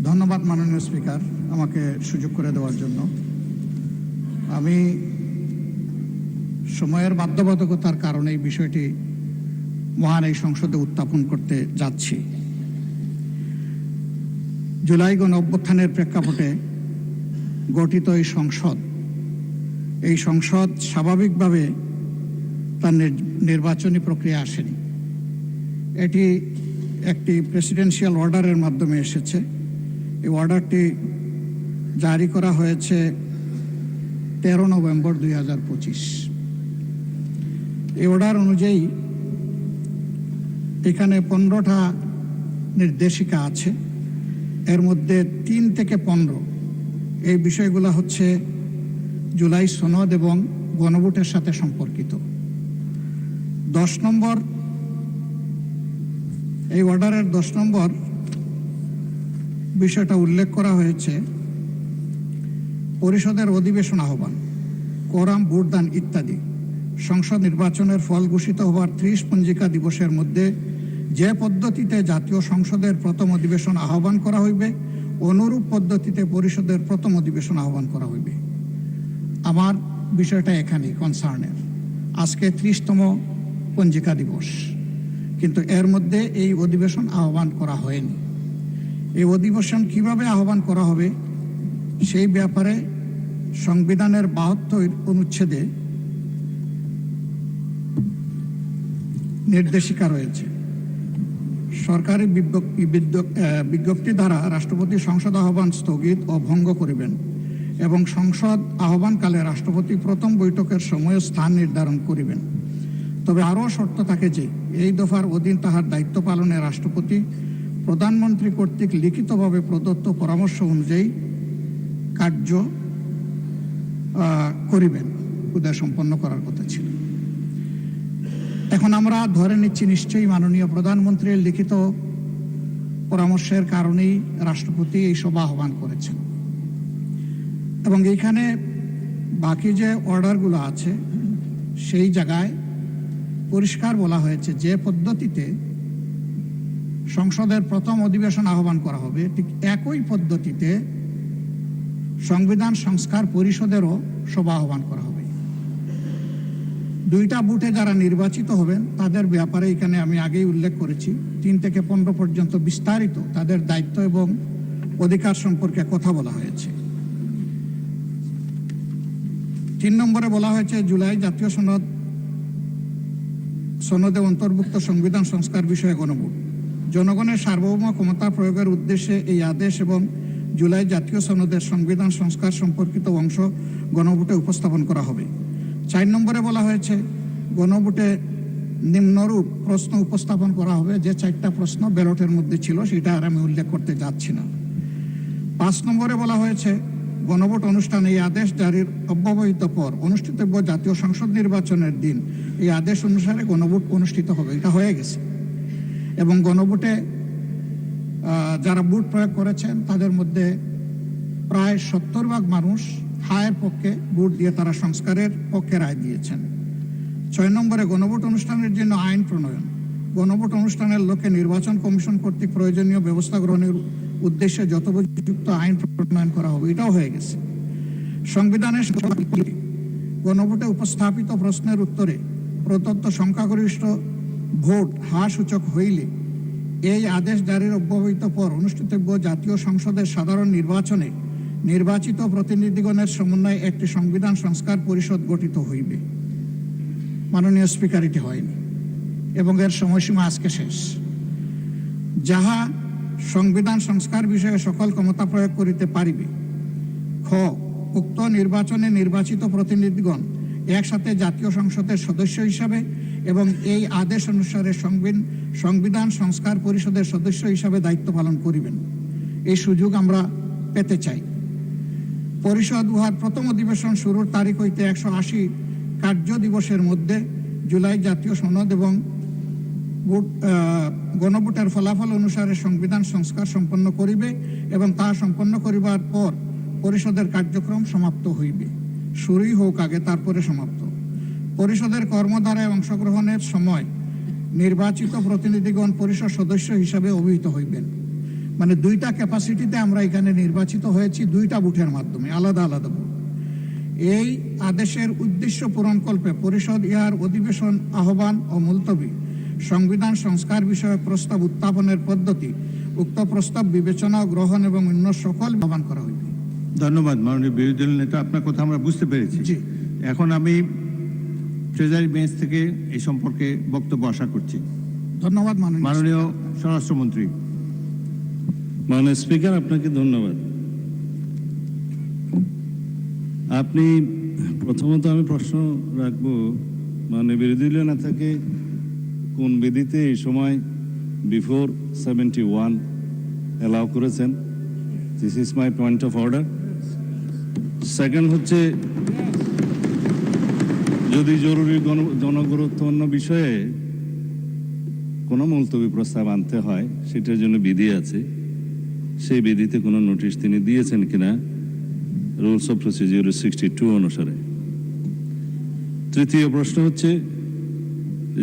ধন্যবাদ মাননীয় স্পিকার আমাকে সুযোগ করে দেওয়ার জন্য। আমি সময়ের বাধ্যবাধকতার কারণে এই বিষয়টি মহান এই সংসদে উত্থাপন করতে যাচ্ছি। জুলাই গণ অভ্যুত্থানের প্রেক্ষাপটে গঠিত এই সংসদ স্বাভাবিকভাবে তার নির্বাচনী প্রক্রিয়া আসেনি। এটি একটি প্রেসিডেন্সিয়াল অর্ডারের মাধ্যমে এসেছে। এই অর্ডারটি জারি করা হয়েছে 13 নভেম্বর 2025। এই অর্ডার অনুযায়ী এখানে 15টা নির্দেশিকা আছে। এর মধ্যে 3 থেকে 15 এই বিষয়গুলো হচ্ছে জুলাই সনদ এবং গণভোটের সাথে সম্পর্কিত। 10 নম্বর এই অর্ডারের 10 নম্বর বিষয়টা উল্লেখ করা হয়েছে পরিষদের অধিবেশন আহ্বান, কোরাম, ভোটদান ইত্যাদি সংসদ নির্বাচনের ফল ঘোষিত হওয়ার 30 পঞ্জিকা দিবসের মধ্যে যে পদ্ধতিতে জাতীয় সংসদের প্রথম অধিবেশন আহ্বান করা হইবে অনুরূপ পদ্ধতিতে পরিষদের প্রথম অধিবেশন আহ্বান করা হইবে। আমার বিষয়টা এখানেই কনসার্নের। আজকে 30তম পঞ্জিকা দিবস, কিন্তু এর মধ্যে এই অধিবেশন আহ্বান করা হয়নি। এই অধিবেশন কিভাবে আহ্বান করা হবে সেই ব্যাপারে সংবিধানের 72 অনুচ্ছেদে নির্দেশিকা রয়েছে। সরকারি বিজ্ঞপ্তি দ্বারা রাষ্ট্রপতি সংসদ আহ্বান স্থগিত ও ভঙ্গ করিবেন এবং সংসদ আহ্বানকালে রাষ্ট্রপতি প্রথম বৈঠকের সময় স্থান নির্ধারণ করিবেন। তবে আরও শর্ত থাকে যে এই দফার অধীন তাহার দায়িত্ব পালনে রাষ্ট্রপতি প্রধানমন্ত্রী কর্তৃক লিখিতভাবে প্রদত্ত পরামর্শ অনুযায়ী কার্য করিবেন। উদয় সম্পন্ন করার কথা ছিল। এখন আমরা ধরে নিচ্ছি নিশ্চয়ই মাননীয় প্রধানমন্ত্রীর লিখিত পরামর্শের কারণেই রাষ্ট্রপতি এই সভা আহ্বান করেছেন। এবং এইখানে বাকি যে অর্ডারগুলো আছে সেই জায়গায় পরিষ্কার বলা হয়েছে যে পদ্ধতিতে সংসদের প্রথম অধিবেশন আহ্বান করা হবে ঠিক একই পদ্ধতিতে সংবিধান সংস্কার পরিষদেরও সভা আহ্বান করা হবে। 2টা বুথে যারা নির্বাচিত হবেন তাদের ব্যাপারে এখানে আমি আগেই উল্লেখ করেছি 3 থেকে 15 পর্যন্ত বিস্তারিত তাদের দায়িত্ব এবং অধিকার সম্পর্কে কথা বলা হয়েছে। 3 নম্বরে বলা হয়েছে জুলাই জাতীয় সনদে অন্তর্ভুক্ত সংবিধান সংস্কার বিষয়ে গণভোট। জনগণের সার্বভৌম ক্ষমতা প্রয়োগের উদ্দেশ্যে এই আদেশ এবং জুলাই জাতীয় সনদের সংবিধান সংস্কার সম্পর্কিত অংশ গণভোটে উপস্থাপন করা হবে। 4 নম্বরে বলা হয়েছে গণভোটে নিম্নরূপ প্রশ্ন উপস্থাপন করা হবে। যে 4টা প্রশ্ন ব্যালটের মধ্যে ছিল সেটা আর আমি উল্লেখ করতে যাচ্ছি না। 5 নম্বরে বলা হয়েছে গণভোট অনুষ্ঠানে এই আদেশ জারির অব্যবহিত পর অনুষ্ঠিতব্য জাতীয় সংসদ নির্বাচনের দিন এই আদেশ অনুসারে গণভোট অনুষ্ঠিত হবে। এটা হয়ে গেছে এবং গণভোটে যারা ভোট প্রয়োগ করেছেন তাদের মধ্যে প্রায় 70% মানুষ হায়ের পক্ষে ভোট দিয়ে তারা সংস্কারের পক্ষে রায় দিয়েছেন। 6 নম্বরে গণভোট অনুষ্ঠানের জন্য আইন প্রণয়ন। গণভোট অনুষ্ঠানের লক্ষ্যে নির্বাচন কমিশন কর্তৃক প্রয়োজনীয় ব্যবস্থা গ্রহণের উদ্দেশ্যে যথোপযুক্ত আইন প্রণয়ন করা হবে। এটাও হয়ে গেছে। সংবিধানের গণভোটে উপস্থাপিত প্রশ্নের উত্তরে প্রদত্ত সংখ্যাগরিষ্ঠ ভোট হার সূচক হইলে এই আদেশ জারির অব্যবহিত পর অনুষ্ঠিতব্য জাতীয় সংসদের সাধারণ নির্বাচনে নির্বাচিত প্রতিনিধিগণের সমন্বয়ে একটি সংবিধান সংস্কার পরিষদ গঠিত হইবে। মাননীয় স্পিকার, এটি হয়নি এবং এর সময়সীমা আজকে শেষ। যাহা সংবিধান সংস্কার বিষয়ে সকল ক্ষমতা প্রয়োগ করিতে পারিবে। খ, উক্ত নির্বাচনে নির্বাচিত প্রতিনিধিগণ একসাথে জাতীয় সংসদের সদস্য হিসাবে এবং এই আদেশ অনুসারে সংবিধান সংস্কার পরিষদের সদস্য হিসাবে দায়িত্ব পালন করিবেন। এই সুযোগ আমরা পেতে চাই। পরিষদ উহার প্রথম অধিবেশন শুরুর তারিখ হইতে 180 কার্য দিবসের মধ্যে জুলাই জাতীয় সনদ এবং গণভোটের ফলাফল অনুসারে সংবিধান সংস্কার সম্পন্ন করিবে এবং তাহা সম্পন্ন করিবার পর পরিষদের কার্যক্রম সমাপ্ত হইবে। শুরুই হোক আগে, তারপরে সমাপ্ত। পরিষদের কর্মধারায় অংশগ্রহণের সময় নির্বাচিত প্রতিনিধিগণ পরিষদ সদস্য হিসাবে অভিহিত হইবেন। মানে দুইটা ক্যাপাসিটিতে আমরা এখানে নির্বাচিত হয়েছি, দুইটা বুথের মাধ্যমে, আলাদা আলাদা বুথ। এই আদেশের উদ্দেশ্য পূরণকল্পে পরিষদ ইহার অধিবেশন আহ্বান ও মুলতবি, সংবিধান সংস্কার বিষয়ক প্রস্তাব উত্থাপনের পদ্ধতি, উক্ত প্রস্তাব বিবেচনা ও গ্রহণ এবং অন্য সকল আহ্বান করা হইবে। ধন্যবাদ মাননীয় বিরোধী দল নেতা, আপনার কথা আমরা বুঝতে পেরেছি। জি। এখন আমি ট্রেজারি বেঞ্চ থেকে এই সম্পর্কে বক্তব্য আশা করছি। ধন্যবাদ মাননীয় স্বরাষ্ট্রমন্ত্রী। মাননীয় স্পিকার, আপনাকে ধন্যবাদ। আপনি প্রথমত আমি প্রশ্ন রাখবো, মাননীয় বিরোধী দলীয় নেতাকে কোন বিধিতে এই সময় বিফোর 71 অ্যালাউ করেছেন? This is my point of order. Second হচ্ছে, যদি জরুরি জনগুরুত্বপূর্ণ বিষয়ে কোনো মুলতবি প্রস্তাব আনতে হয়, সেটার জন্য বিধি আছে, সেই বিধিতে কোনো নোটিশ তিনি দিয়েছেন কিনা রুলস অফ প্রসিডিউর 62 অনুসারে। তৃতীয় প্রশ্ন হচ্ছে,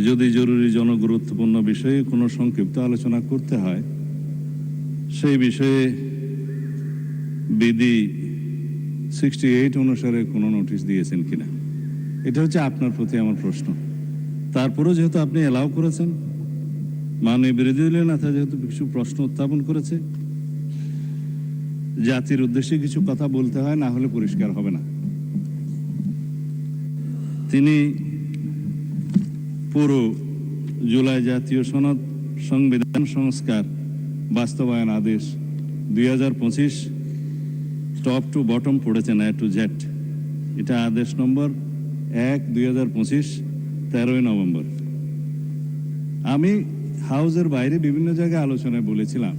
যদি জরুরি জনগুরুত্বপূর্ণ বিষয়ে কোনো সংক্ষিপ্ত আলোচনা করতে হয়, সেই বিষয়ে বিধি 68 অনুসারে কোনো নোটিশ দিয়েছেন কিনা। এটা হচ্ছে আপনার প্রতি আমার প্রশ্ন। তারপরেও যেহেতু আপনি অ্যালাউ করেছেন, মাননীয় বিরোধী দলীয় নেতা যেহেতু কিছু প্রশ্ন উত্থাপন করেছে, জাতির উদ্দেশ্যে কিছু কথা বলতে হয়, না হলে পরিষ্কার হবে না। তিনি পুরো জুলাই জাতীয় সনদ সংবিধান সংস্কার বাস্তবায়ন আদেশ 2025 টপ টু বটম পড়েছেন, এ টু জেড। এটা আদেশ নম্বর 1/2025, 13 নভেম্বর। আমি হাউসের বাইরে বিভিন্ন জায়গায় আলোচনায় বলেছিলাম,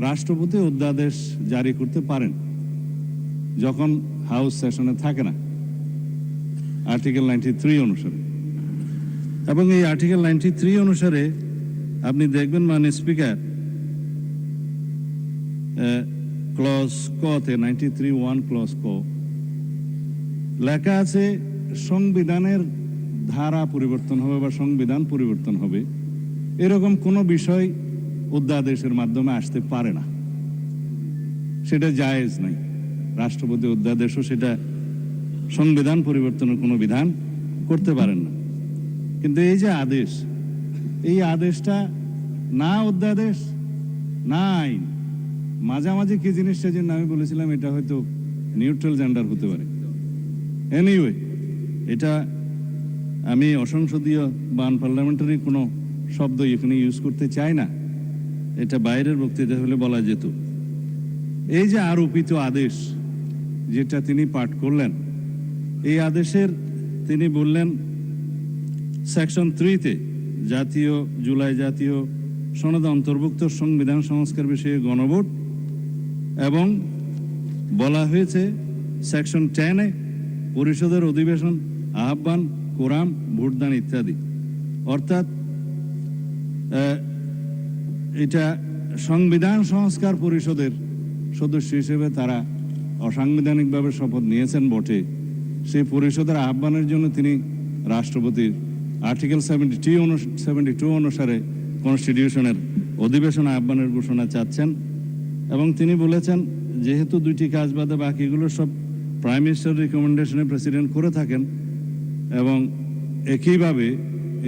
রাষ্ট্রপতি অধ্যাদেশ জারি করতে পারেন যখন হাউস সেশনে থাকে না, আর্টিকেল 93 অনুসারে। এবং এই আর্টিকেল 93 অনুসারে আপনি দেখবেন, মাননীয় স্পিকার, ক্লজ কতে 93(1) ক্লজ ক লেখা আছে, সংবিধানের ধারা পরিবর্তন হবে বা সংবিধান পরিবর্তন হবে, এরকম কোনো বিষয় অধ্যাদেশের মাধ্যমে আসতে পারে না, সেটা জায়েজ নাই। রাষ্ট্রপতি অধ্যাদেশও সেটা সংবিধান পরিবর্তনের কোনো বিধান করতে পারেন না। কিন্তু এই যে আদেশ, এই আদেশটা না অধ্যাদেশ না আইন, মাঝামাঝি কি জিনিসটা জন্য আমি বলেছিলাম এটা হয়তো নিউট্রাল জেন্ডার হতে পারে। এনিওয়ে, এটা আমি অসংসদীয় বা আনপার্লামেন্টারি কোনো শব্দ এখানে ইউজ করতে চাই না, এটা বাইরের বক্তৃতা হলে বলা যেত। এই যে আরোপিত আদেশ যেটা তিনি পাঠ করলেন, এই আদেশের তিনি বললেন সেকশন 3-তে জুলাই জাতীয় সনদে অন্তর্ভুক্ত সংবিধান সংস্কার বিষয়ে গণভোট, এবং বলা হয়েছে সেকশন 10-এ পরিষদের অধিবেশন আহ্বান, কোরাম, ভোটদান ইত্যাদি। অর্থাৎ এটা সংবিধান সংস্কার পরিষদের সদস্য হিসেবে তারা অসাংবিধানিকভাবে শপথ নিয়েছেন বটে, সেই পরিষদের আহ্বানের জন্য তিনি রাষ্ট্রপতির আর্টিকেল 72 অনুসারে কনস্টিটিউশনের অধিবেশন আহ্বানের ঘোষণা চাচ্ছেন। এবং তিনি বলেছেন, যেহেতু দুইটি কাজ বাদে বাকিগুলো সব প্রাইম মিনিস্টার রিকমেন্ডেশনে প্রেসিডেন্ট করে থাকেন, এবং একইভাবে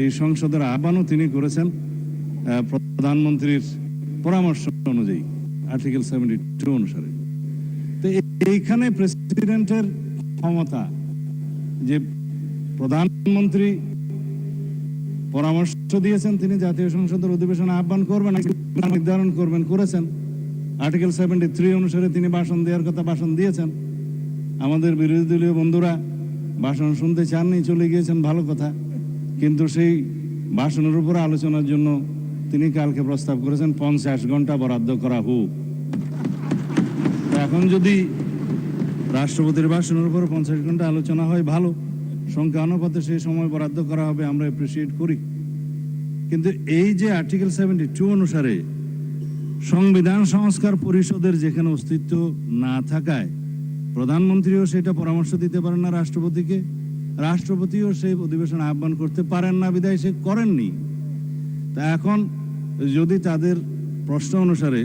এই সংসদের আহ্বানও তিনি করেছেন প্রধানমন্ত্রীর পরামর্শ অনুযায়ী আর্টিকেল 72 অনুসারে। তো এইখানে প্রেসিডেন্টের ক্ষমতা যে প্রধানমন্ত্রী পরামর্শ দিয়েছেন, তিনি জাতীয় সংসদের অধিবেশন আহ্বান করবেন, নির্ধারণ করবেন, করেছেন। আর্টিকেল 73 অনুসারে তিনি ভাষণ দেওয়ার কথা ভাষণ দিয়েছেন। আমাদের বিরোধী দলীয় বন্ধুরা ভাষণ শুনতে চাননি, চলে গিয়েছেন, ভালো কথা। কিন্তু সেই ভাষণের উপর আলোচনার জন্য তিনি কালকে প্রস্তাব করেছেন 50 ঘন্টা বরাদ্দ করা হোক। এখন যদি রাষ্ট্রপতির ভাষণের উপর 50 ঘন্টা আলোচনা হয়, ভালো, সংখ্যা অনুপাতে সেই সময় বরাদ্দ করা হবে, আমরা অ্যাপ্রিসিয়েট করি। কিন্তু এই যে আর্টিকেল 72 অনুসারে সংবিধান সংস্কার পরিষদের যেখানে অস্তিত্ব না থাকায় প্রধানমন্ত্রীও সেটা পরামর্শ দিতে পারেন না রাষ্ট্রপতিকে, রাষ্ট্রপতিও সেই অধিবেশন আহ্বান করতে পারেন না, বিধায় সে করেননি। তা এখন যদি তাদের প্রশ্ন অনুসারে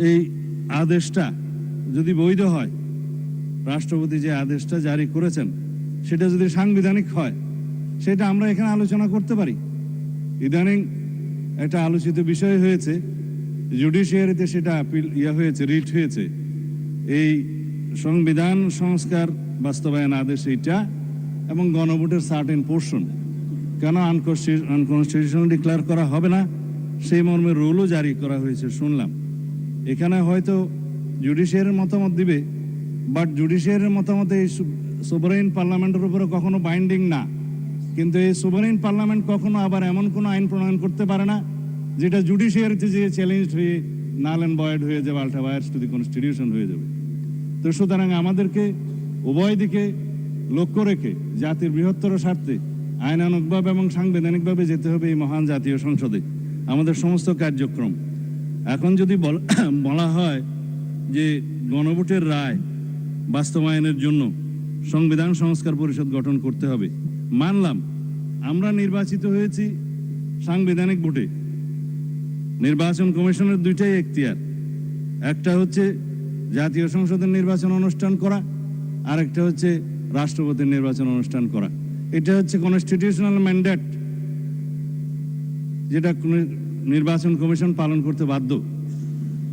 এই আদেশটা যদি বৈধ হয়, রাষ্ট্রপতি যে আদেশটা জারি করেছেন সেটা যদি সাংবিধানিক হয়, সেটা আমরা এখানে আলোচনা করতে পারি। ইদানিং একটা আলোচিত বিষয় হয়েছে, জুডিশিয়ারিতে সেটা আপিল হয়েছে, রিট হয়েছে, এই সংবিধান সংস্কার বাস্তবায়ন আদেশ এইটা এবং গণভোটের সার্টেন পোর্শন কেন আনকনস্টিটিউশনাল ডিক্লেয়ার করা হবে না, সেই মর্মে রুলও জারি করা হয়েছে শুনলাম। এখানে হয়তো জুডিশিয়ারির মতামত দিবে, বাট জুডিশিয়ারির মতামত এই সোভারেইন পার্লামেন্টের উপরে কখনো বাইন্ডিং না। কিন্তু এই সোভারেইন পার্লামেন্ট কখনো আবার এমন কোনো আইন প্রণয়ন করতে পারে না যেটা জুডিশিয়ারিতে যে চ্যালেঞ্জ হয়ে নাল অ্যান্ড ভয়েড হয়ে যাবে, আল্ট্রাভায়ার্স টু দি কনস্টিটিউশন হয়ে যাবে। তো সুতরাং আমাদেরকে উভয় দিকে লক্ষ্য রেখে জাতির বৃহত্তর স্বার্থে আইনানুগভাবে এবং সাংবিধানিকভাবে যেতে হবে এই মহান জাতীয় সংসদে আমাদের সমস্ত কার্যক্রম। এখন যদি বলা হয় যে গণভোটের রায় বাস্তবায়নের জন্য সংবিধান সংস্কার পরিষদ গঠন করতে হবে, মানলাম আমরা নির্বাচিত হয়েছি সাংবিধানিক ভোটে। নির্বাচন কমিশনের দুইটাই এখতিয়ার, একটা হচ্ছে জাতীয় সংসদের নির্বাচন অনুষ্ঠান করা, আর একটা হচ্ছে রাষ্ট্রপতির নির্বাচন অনুষ্ঠান করা। এটা হচ্ছে কনস্টিটিউশনাল ম্যান্ডেট, যেটা নির্বাচন কমিশন পালন করতে বাধ্য।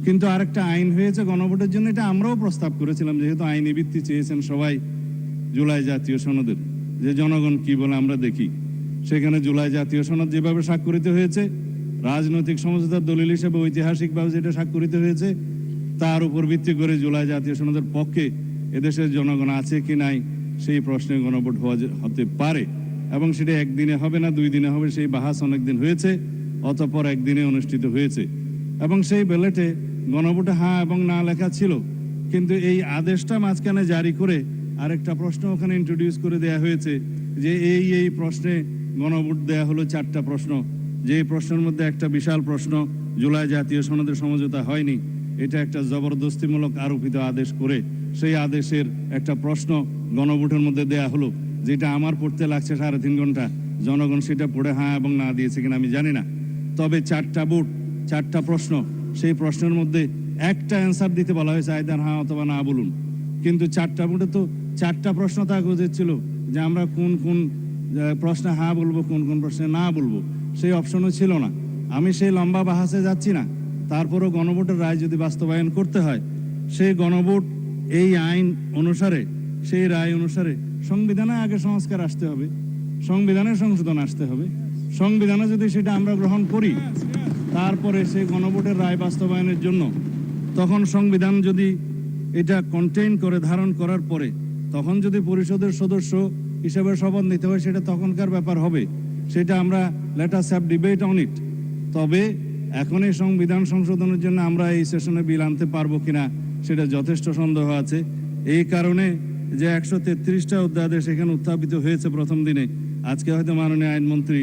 কিন্তু আরেকটা আইন হয়েছে গণভোটের জন্য, এটা আমরাও প্রস্তাব করেছিলাম, যেহেতু আইনি ভিত্তি চেয়েছেন সবাই জুলাই জাতীয় সনদের, যে জনগণ কি বলে আমরা দেখি। সেখানে জুলাই জাতীয় সনদ যেভাবে স্বাক্ষরিত হয়েছে, রাজনৈতিক সমঝোতার দলিল হিসেবে ঐতিহাসিকভাবে যেটা স্বাক্ষরিত হয়েছে, তার উপর ভিত্তি করে জুলাই জাতীয় সনদের পক্ষে এদেশের জনগণ আছে কি নাই সেই প্রশ্নে গণভোট হতে পারে, এবং সেটা একদিনে হবে না, 2 দিনে হবে। সেই বাহাস অনেকদিন হয়েছে, অতঃপর একদিনে অনুষ্ঠিত হয়েছে, এবং সেই ব্যালটে গণভোটে হ্যাঁ এবং না লেখা ছিল। কিন্তু এই আদেশটা মাঝখানে জারি করে আরেকটা প্রশ্ন ওখানে ইন্ট্রোডিউস করে দেয়া হয়েছে, যে এই প্রশ্নে গণভোট দেয়া হলো 4টা প্রশ্ন, যে প্রশ্নের মধ্যে একটা বিশাল প্রশ্ন জুলাই জাতীয় সনদের সমঝোতা হয়নি, এটা একটা জবরদস্তিমূলক আরোপিত আদেশ করে সেই আদেশের একটা প্রশ্ন গণভোটের মধ্যে দেয়া হলো, যেটা আমার পড়তে লাগছে 3.5 ঘন্টা। জনগণ সেটা পড়ে হ্যাঁ এবং না দিয়েছে কিনা আমি জানি না, তবে 4টা ভোট 4টা প্রশ্ন, সেই প্রশ্নের মধ্যে একটা অ্যান্সার দিতে বলা হয়েছে, আইদার হ্যাঁ অথবা না বলুন। কিন্তু 4টা ভোটে তো 4টা প্রশ্ন থাকা উচিত ছিল, যে আমরা কোন কোন প্রশ্নে হ্যাঁ বলবো, কোন কোন প্রশ্নে না বলবো, সেই অপশনও ছিল না। আমি সেই লম্বা বাহাসে যাচ্ছি না, তারপরও গণভোটের রায় যদি বাস্তবায়ন করতে হয়, সেই গণভোট এই আইন অনুসারে, সেই রায় অনুসারে সংবিধানে আগে সংস্কার আসতে হবে, সংবিধানের সংশোধন আসতে হবে। সংবিধানে যদি সেটা আমরা গ্রহণ করি, তারপরে সেই গণভোটের রায় বাস্তবায়নের জন্য তখন সংবিধান যদি এটা কন্টেইন করে, ধারণ করার পরে তখন যদি পরিষদের সদস্য হিসেবে শপথ নিতে হয়, সেটা তখনকার ব্যাপার হবে। সেটা আমরা let us have debate on it. তবে এখন এই সংবিধান সংশোধনের জন্য আমরা এই সেশনে বিল আনতে পারবো কিনা সেটা যথেষ্ট সন্দেহ আছে। এই কারণে যে 133টা অধ্যাদেশ এখানে উত্থাপিত হয়েছে প্রথম দিনে, আজকে হয়তো মাননীয় আইনমন্ত্রী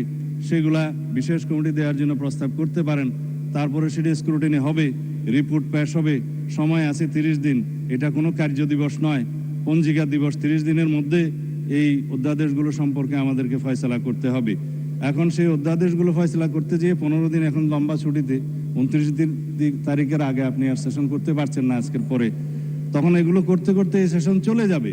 সেগুলা বিশেষ কমিটি দেওয়ার জন্য প্রস্তাব করতে পারেন, তারপরে সেটা স্ক্রুটিনি হবে, রিপোর্ট পেশ হবে, সময় আছে 30 দিন। এটা কোনো কার্য দিবস নয়, পঞ্জিকা দিবস। 30 দিনের মধ্যে এই অধ্যাদেশগুলো সম্পর্কে আমাদেরকে ফয়সালা করতে হবে। এখন সেই অধ্যাদেশগুলো ফয়সালা করতে যেয়ে 15 দিন এখন লম্বা ছুটিতে, 29 তারিখের আগে আপনি আর সেশন করতে পারছেন না আজকের পরে, তখন এগুলো করতে করতে এই সেশন চলে যাবে।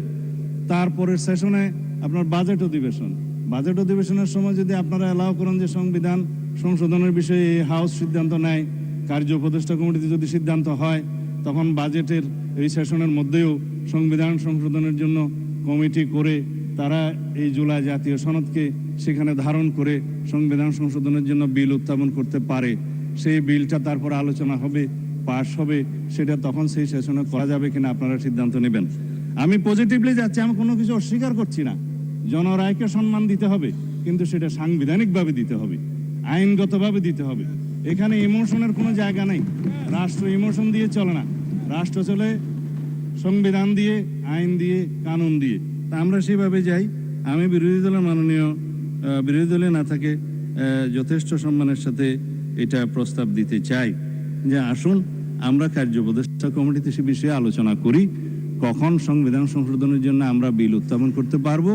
তারপরের সেশনে আপনার বাজেট অধিবেশন, বাজেট অধিবেশনের সময় যদি আপনারা অ্যালাউ করেন যে সংবিধান সংশোধনের বিষয়ে এই হাউস সিদ্ধান্ত নেয়, কার্য উপদেষ্টা কমিটিতে যদি সিদ্ধান্ত হয়, তখন বাজেটের এই সেশনের মধ্যেও সংবিধান সংশোধনের জন্য কমিটি করে তারা এই জুলাই জাতীয় সনদকে সেখানে ধারণ করে সংবিধান সংশোধনের জন্য বিল উত্থাপন করতে পারে। সেই বিলটা তারপর আলোচনা হবে, পাশ হবে, সেটা তখন সেই সেশনে করা যাবে কিনা আপনারা সিদ্ধান্ত নেবেন। আমি পজিটিভলি যাচ্ছি, আমি কোনো কিছু অস্বীকার করছি না। জনরায়কে সম্মান দিতে হবে, কিন্তু সেটা সাংবিধানিকভাবে দিতে হবে, আইনগতভাবে দিতে হবে। এখানে ইমোশনের কোনো জায়গা নেই। রাষ্ট্র ইমোশন দিয়ে চলে না, রাষ্ট্র চলে সংবিধান দিয়ে, আইন দিয়ে, কানুন দিয়ে। তা আমরা সেভাবে যাই। আমি বিরোধী দলের মাননীয় বিরোধী দলে না থাকে যথেষ্ট সম্মানের সাথে এটা প্রস্তাব দিতে চাই যে আসুন আমরা কার্য উপদেষ্টা কমিটিতে সে বিষয়ে আলোচনা করি, কখন সংবিধান সংশোধনের জন্য আমরা বিল উত্থাপন করতে পারবো,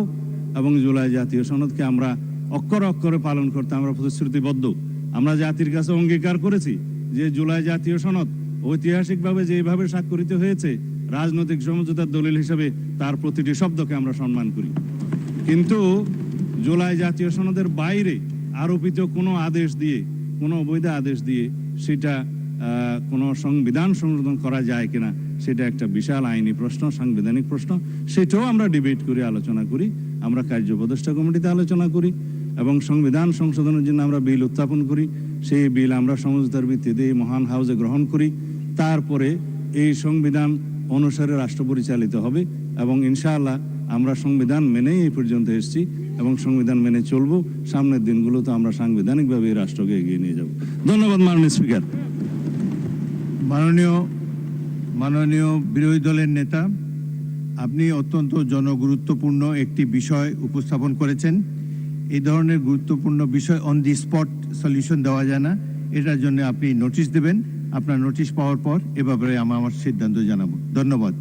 এবং জুলাই জাতীয় সনদকে আমরা অক্ষরে অক্ষরে পালন করতে আমরা প্রতিশ্রুতিবদ্ধ। আমরা জাতির কাছে অঙ্গীকার করেছি যে জুলাই জাতীয় সনদ ঐতিহাসিকভাবে যেভাবে স্বাক্ষরিত হয়েছে রাজনৈতিক সমঝোতার দলিল হিসেবে তার প্রতিটি শব্দকে আমরা সম্মান করি, কিন্তু জুলাই জাতীয় সনদের বাইরে আরোপিত কোনো আদেশ দিয়ে, কোনো অবৈধ আদেশ দিয়ে সেটা কোনো সংবিধান সংশোধন করা যায় কিনা সেটা একটা বিশাল আইনি প্রশ্ন, সাংবিধানিক প্রশ্ন। সেটাও আমরা ডিবেট করি, আলোচনা করি, আমরা কার্য উপদেষ্টা কমিটিতে আলোচনা করি এবং সংবিধান সংশোধনের জন্য আমরা বিল উত্থাপন করি। সেই বিল আমরা সমঝোতার ভিত্তিতে এই মহান হাউসে গ্রহণ করি। তারপরে এই সংবিধান অনুসারে রাষ্ট্র পরিচালিত হবে এবং ইনশাআল্লাহ আমরা সংবিধান মেনেই এই পর্যন্ত এসেছি এবং সংবিধান মেনে চলবো। সামনের দিনগুলোতে আমরা সাংবিধানিকভাবে এই রাষ্ট্রকে এগিয়ে নিয়ে যাব। ধন্যবাদ মাননীয় স্পিকার। মাননীয় বিরোধী দলের নেতা, আপনি অত্যন্ত জনগুরুত্বপূর্ণ একটি বিষয় উপস্থাপন করেছেন। এই ধরনের গুরুত্বপূর্ণ বিষয় অন দি স্পট সলিউশন দেওয়া যায় না, এটার জন্য আপনি নোটিশ দেবেন। আপনার নোটিশ পাওয়ার পর এ ব্যাপারে আমার সিদ্ধান্ত জানাবো। ধন্যবাদ।